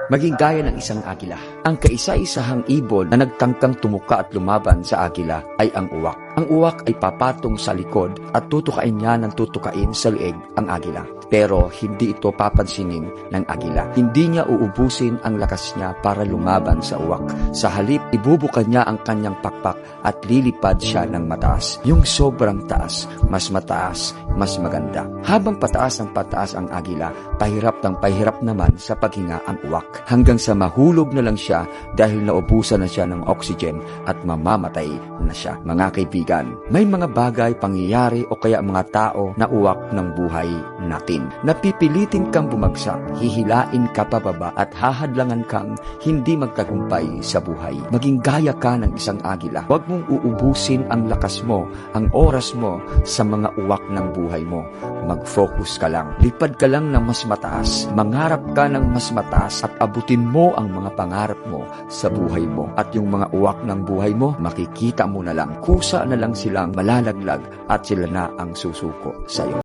Maging gaya ng isang agila. Ang kaisa-isahang ibon na nagtangkang tumuka at lumaban sa agila ay ang uwak. Ang uwak ay papatong sa likod at tutukain niya ng tutukain sa leeg ang agila. Pero hindi ito papansinin ng agila. Hindi niya uubusin ang lakas niya para lumaban sa uwak. Sa halip, ibubukan niya ang kanyang pakpak at lilipad siya ng mataas. Yung sobrang taas, mas mataas, mas maganda. Habang pataas ng pataas ang agila, pahirap ng pahirap naman sa paghinga ang uwak. Hanggang sa mahulog na lang siya dahil naubusan na siya ng oxygen at mamamatay na siya. Mga kaibigan, may mga bagay, pangyayari o kaya mga tao na uwak ng buhay natin. Napipilitin kang bumagsak, hihilain ka pababa at hahadlangan kang hindi magtagumpay sa buhay. Maging gaya ka ng isang agila. Huwag mong uubusin ang lakas mo, ang oras mo sa mga uwak ng buhay mo. Mag-focus ka lang. Lipad ka lang ng mas mataas. Mangarap ka ng mas mataas at abutin mo ang mga pangarap mo sa buhay mo. At yung mga uwak ng buhay mo, makikita mo na lang. Kusa na lang silang malalaglag at sila na ang susuko sa'yo.